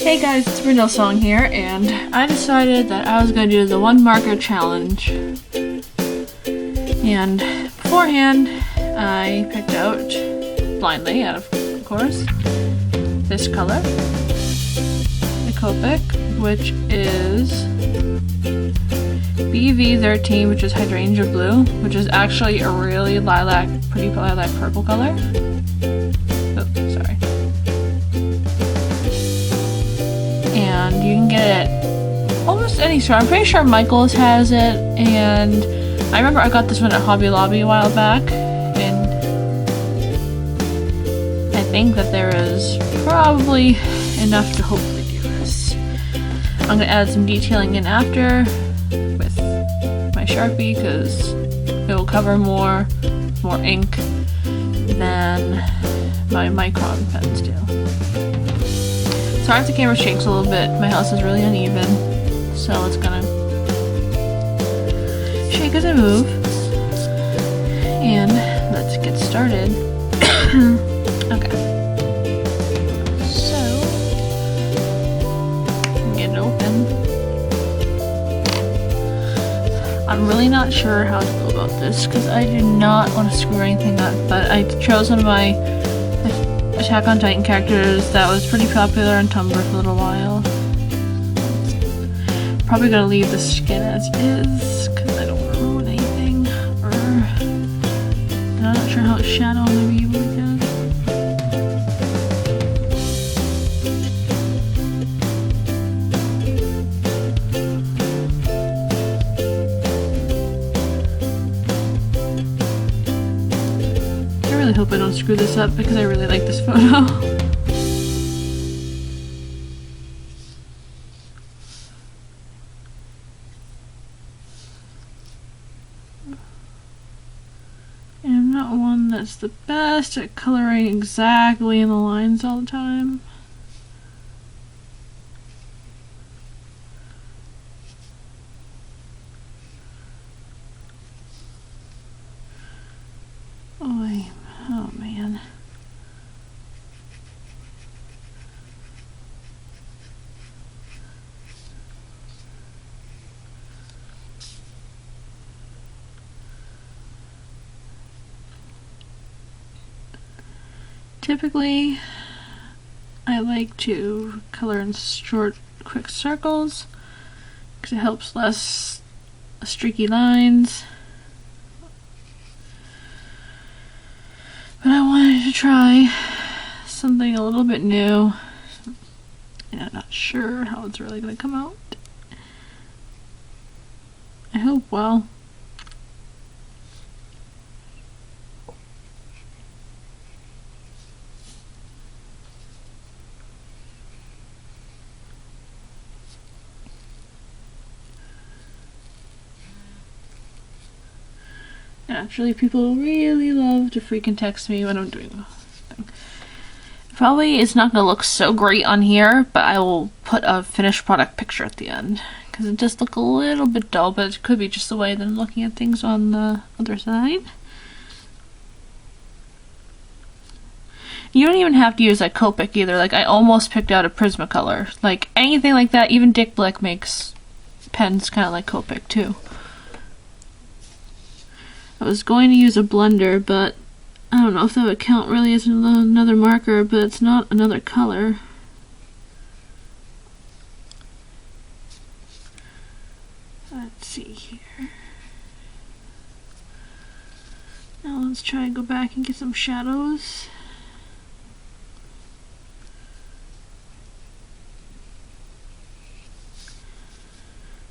Hey guys, it's Brindle Song here, and I decided that I was going to do the one marker challenge. And beforehand, I picked out, blindly, out of course, this color, the Copic, which is BV13, which is Hydrangea Blue, which is actually a really pretty lilac purple color. Oh, sorry. And you can get it almost any store. I'm pretty sure Michael's has it, and I remember I got this one at Hobby Lobby a while back, and I think that there is probably enough to hopefully do this. I'm going to add some detailing in after with my Sharpie because it will cover more ink than my Micron pens do. Sorry if the camera shakes a little bit. My house is really uneven, so it's gonna shake as I move. And let's get started. Okay. So, get it open. I'm really not sure how to go about this because I do not want to screw anything up, but I chose one of my Attack on Titan characters that was pretty popular on Tumblr for a little while. Probably gonna leave the skin as is because I don't want to ruin anything. I'm not sure how it's shadow on the view again. I really hope I don't screw this up because I really like this photo. And I'm not one that's the best at coloring exactly in the lines all the time. Oh man. Typically, I like to color in short, quick circles because it helps less streaky lines. But I wanted to try something a little bit new, and I'm not sure how it's really going to come out. I hope well. Actually, people really love to freaking text me when I'm doing the thing. Probably it's not going to look so great on here, but I will put a finished product picture at the end. Because it does look a little bit dull, but it could be just the way that I'm looking at things on the other side. You don't even have to use like Copic either. Like, I almost picked out a Prismacolor. Like, anything like that, even Dick Blick makes pens kind of like Copic too. I was going to use a blender, but I don't know if that would count really as another marker, but it's not another color. Let's see here. Now let's try and go back and get some shadows.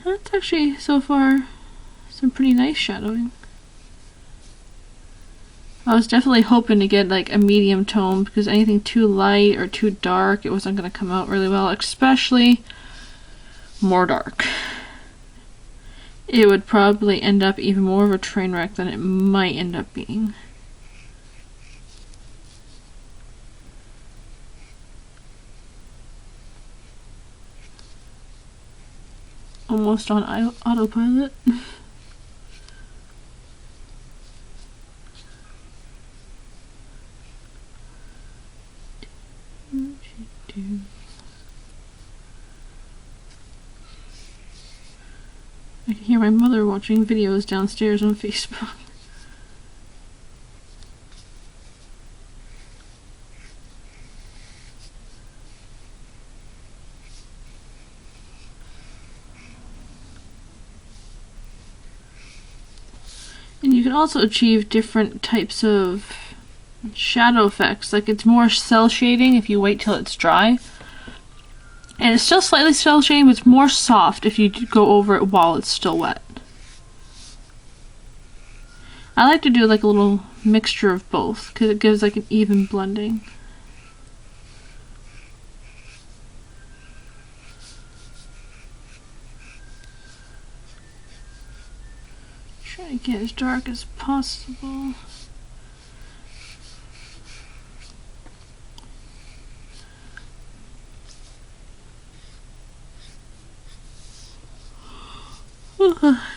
That's actually, so far, some pretty nice shadowing. I was definitely hoping to get like a medium tone because anything too light or too dark, it wasn't going to come out really well, especially more dark. It would probably end up even more of a train wreck than it might end up being. Almost on autopilot. I can hear my mother watching videos downstairs on Facebook. And you can also achieve different types of shadow effects. Like it's more cell shading if you wait till it's dry. And it's still slightly cell shading, but it's more soft if you go over it while it's still wet. I like to do like a little mixture of both because it gives like an even blending. Try to get as dark as possible.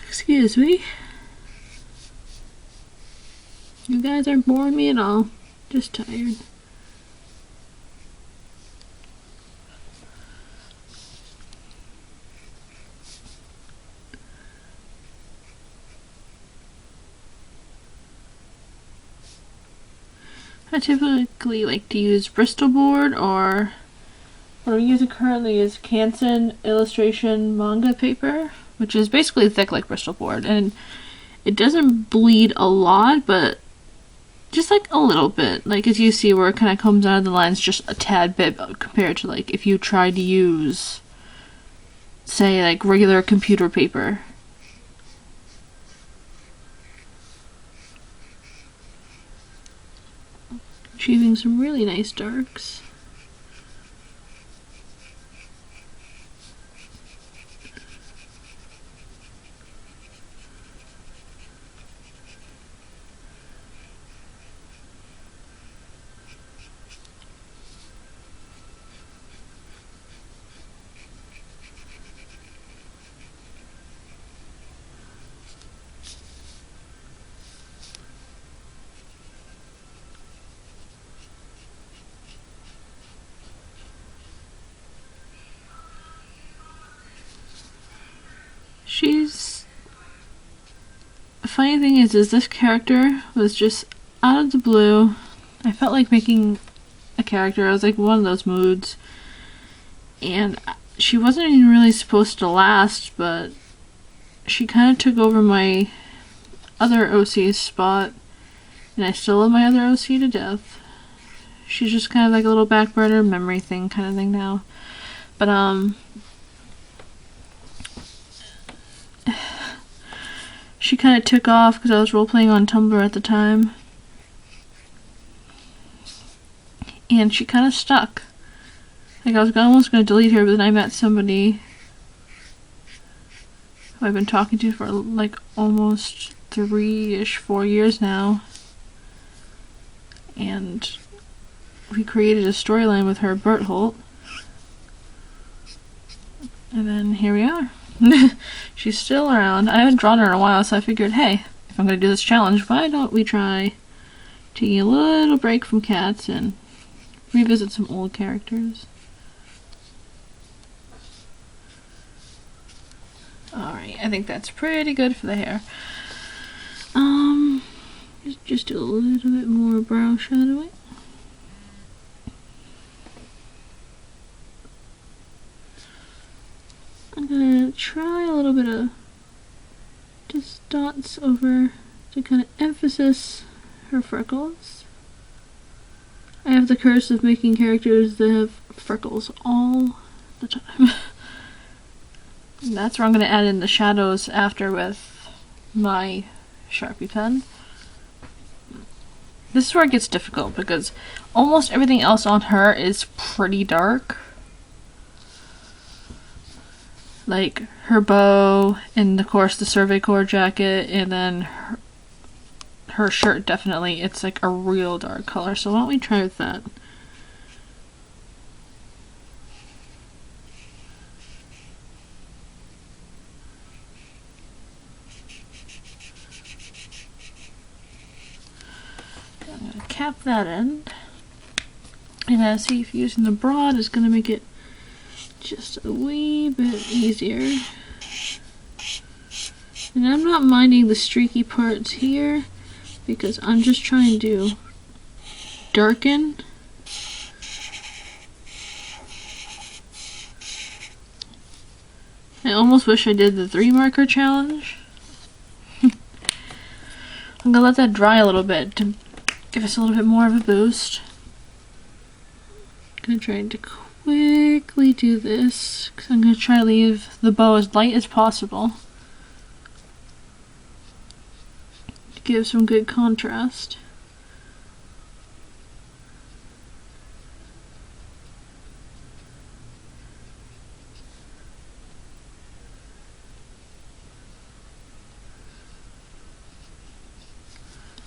Excuse me. You guys aren't boring me at all. Just tired. I typically like to use Bristol board, or what I'm using currently is Canson illustration manga paper, which is basically thick like Bristol board, and it doesn't bleed a lot, but just like a little bit. Like as you see where it kind of comes out of the lines just a tad bit compared to like if you tried to use, say, like regular computer paper. Achieving some really nice darks. The funny thing is this character was just out of the blue. I felt like making a character. I was like one of those moods. And she wasn't even really supposed to last, but she kind of took over my other OC's spot. And I still love my other OC to death. She's just kind of like a little back burner memory thing kind of thing now. But, she kind of took off because I was role-playing on Tumblr at the time. And she kind of stuck. Like, I was almost going to delete her, but then I met somebody who I've been talking to for, like, almost 3-ish, 4 years now. And we created a storyline with her, Bertholt. And then here we are. She's still around. I haven't drawn her in a while, so I figured, hey, if I'm going to do this challenge, why don't we try taking a little break from cats and revisit some old characters. Alright, I think that's pretty good for the hair. Just do a little bit more brow shadowing. I'm gonna try a little bit of just dots over to kind of emphasize her freckles. I have the curse of making characters that have freckles all the time. And that's where I'm gonna add in the shadows after with my Sharpie pen. This is where it gets difficult because almost everything else on her is pretty dark. Like her bow, and of course the Survey Corps jacket, and then her shirt definitely. It's like a real dark color, so why don't we try with that? I'm going to cap that end, and see if using the broad is going to make it just a wee bit easier. And I'm not minding the streaky parts here because I'm just trying to darken. I almost wish I did the 3 marker challenge. I'm gonna let that dry a little bit to give us a little bit more of a boost. I'm gonna try to quickly do this because I'm gonna try to leave the bow as light as possible to give some good contrast.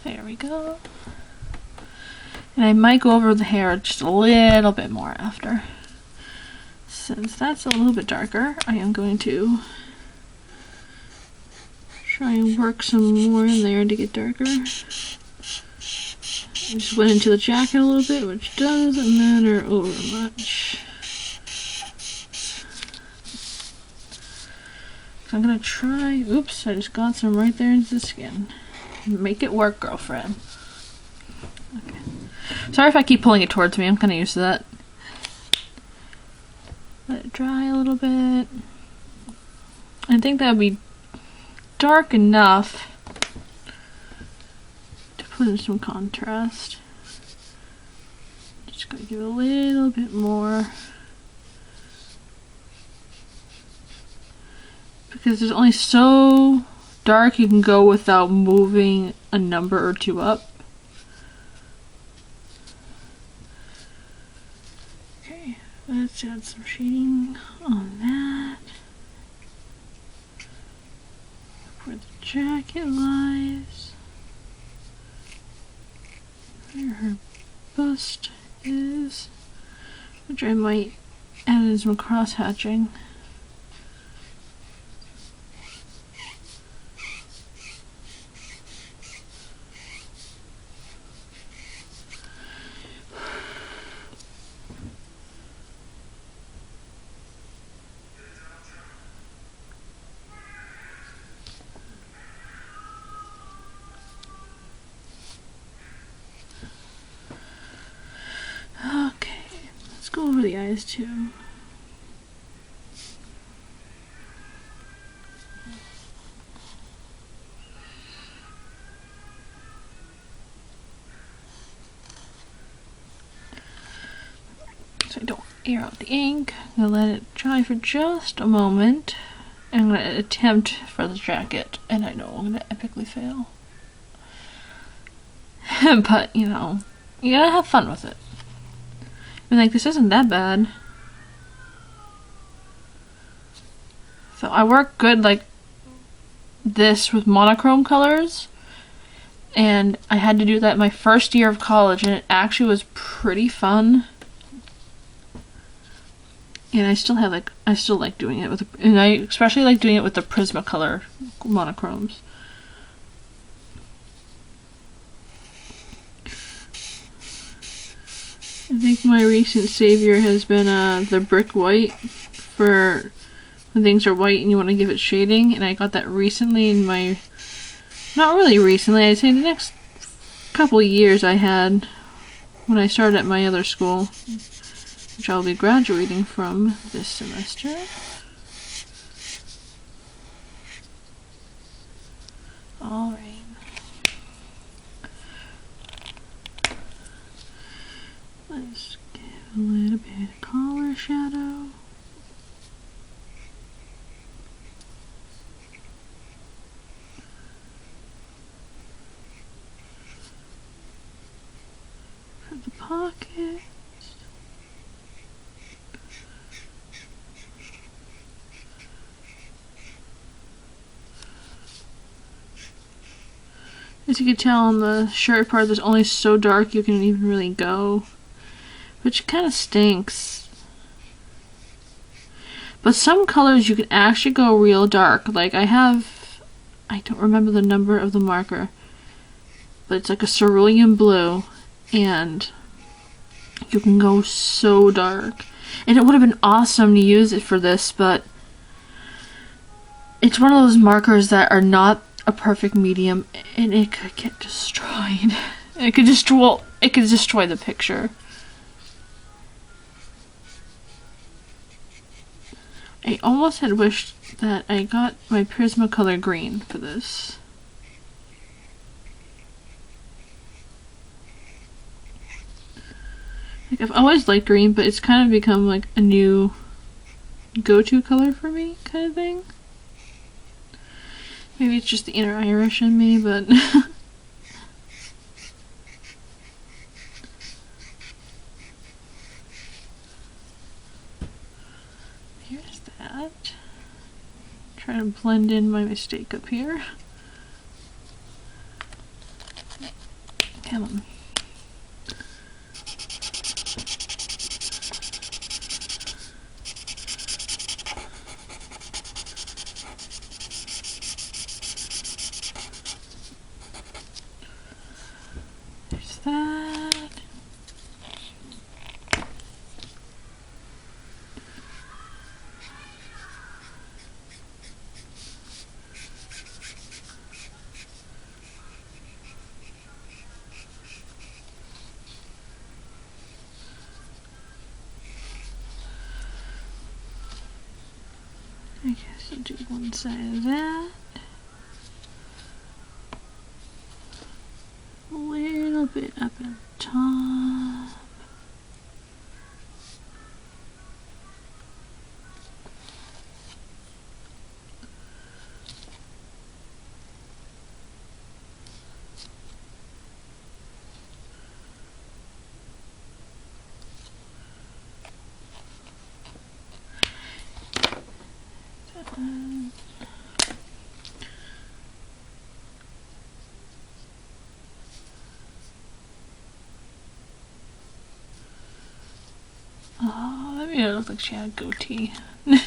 There we go. And I might go over the hair just a little bit more after. Since that's a little bit darker, I am going to try and work some more in there to get darker. I just went into the jacket a little bit, which doesn't matter over much. So I'm gonna try, oops, I just got some right there into the skin. Make it work, girlfriend. Okay. Sorry if I keep pulling it towards me, I'm kinda used to that. Let it dry a little bit. I think that would be dark enough to put in some contrast. Just gonna give it a little bit more. Because there's only so dark you can go without moving a number or 2 up. Okay, let's add some shading on that. Where the jacket lies. Where her bust is. Which I might add in some cross hatching. Go over the eyes too. So I don't air out the ink. I'm gonna let it dry for just a moment. I'm gonna attempt for the jacket, and I know I'm gonna epically fail. But you know, you gotta have fun with it. I mean, like, this isn't that bad. So I work good like this with monochrome colors, and I had to do that my first year of college, and it actually was pretty fun. And I still like doing it with, and I especially like doing it with the Prismacolor monochromes. I think my recent savior has been the brick white for when things are white and you want to give it shading, and I got that recently in my, not really recently, I'd say the next couple of years I had when I started at my other school, which I'll be graduating from this semester. Alright. Let's give a little bit of color shadow. For the pockets. As you can tell on the shirt part, there's only so dark you can even really go. Which kind of stinks. But some colors you can actually go real dark. Like I don't remember the number of the marker, but it's like a cerulean blue, and you can go so dark. And it would have been awesome to use it for this, but it's one of those markers that are not a perfect medium, and it could get destroyed. It could destroy the picture. I almost had wished that I got my Prismacolor green for this. Like, I've always liked green, but it's kind of become like a new go-to color for me, kind of thing. Maybe it's just the inner Irish in me, but here's that. Trying to blend in my mistake up here. Come on. There's that. I guess I'll do one side of that. A little bit up at the top. Oh, that made it look like she had a goatee. Now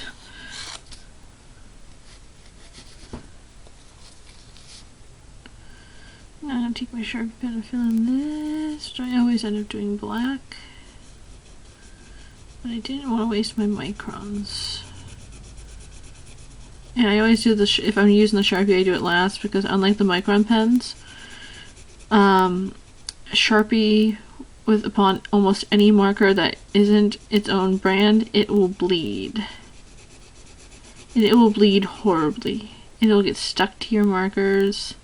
I'm gonna take my Sharpie pen and fill in this, which I always end up doing black. But I didn't want to waste my microns. And I always do this, if I'm using the Sharpie, I do it last, because unlike the micron pens, Sharpie upon almost any marker that isn't its own brand, it will bleed. And it will bleed horribly. And it'll get stuck to your markers.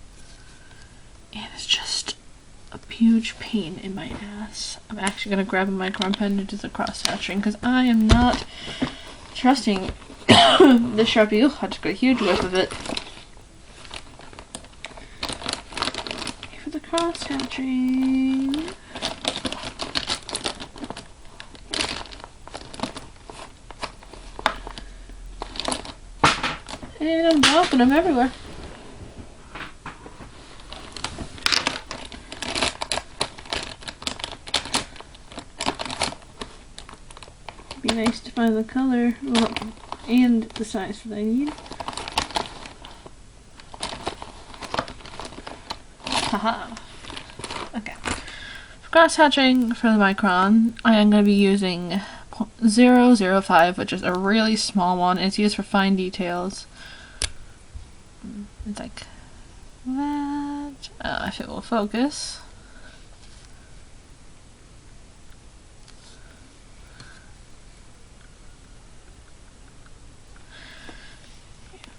And it's just a huge pain in my ass. I'm actually going to grab a micron pen to do the cross-hatching, because I am not trusting the Sharpie. Ooh, I took a huge whiff of it. For the cross-hatching. And I'm dropping them everywhere. Be nice to find the color and the size that I need. Haha. Okay. For cross hatching for the micron, I am going to be using 005, which is a really small one. It's used for fine details. It's like that. If it will focus.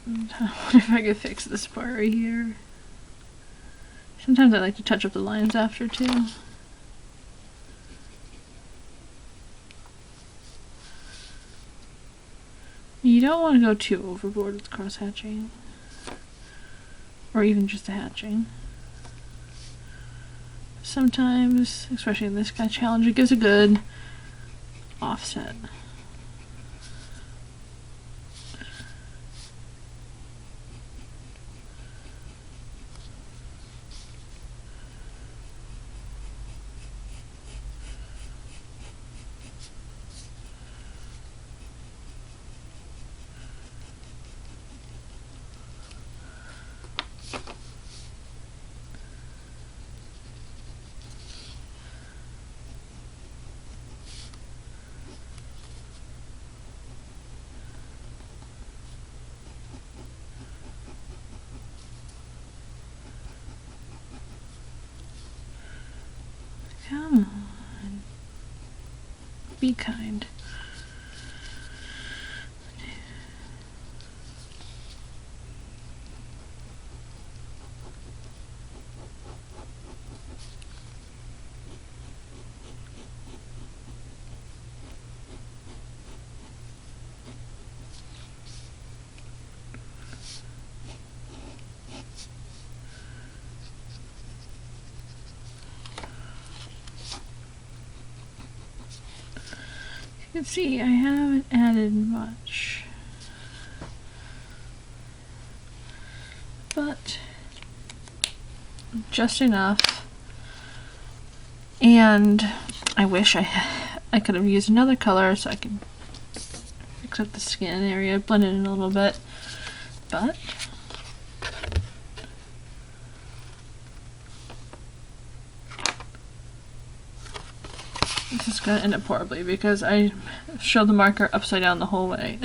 I wonder if I could fix this part right here. Sometimes I like to touch up the lines after too. You don't want to go too overboard with cross hatching. Or even just the hatching. Sometimes, especially in this kind of challenge, it gives a good offset. Come on. Be kind. You can see I haven't added much, but just enough. And I wish I could have used another color so I could fix up the skin area, blend it in a little bit, but this is going to end up horribly because I showed the marker upside down the whole way.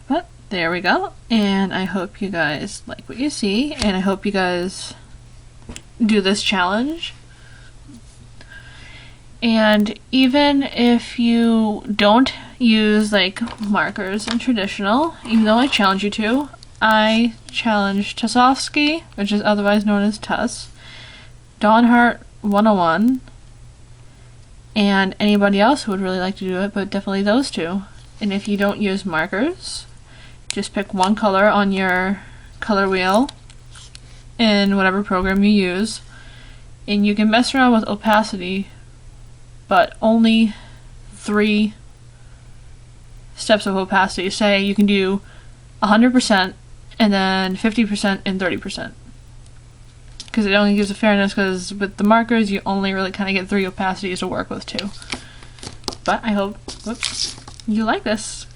But there we go, and I hope you guys like what you see, and I hope you guys do this challenge. And even if you don't use like markers in traditional, even though I challenge you to, I challenge Tusofsky, which is otherwise known as Tus, Dawnheart101, and anybody else who would really like to do it, but definitely those two. And if you don't use markers, just pick one color on your color wheel in whatever program you use, and you can mess around with opacity, but only 3 steps of opacity. Say you can do 100% and then 50% and 30%. Because it only gives a fairness, because with the markers you only really kind of get 3 opacities to work with too. But I hope you like this.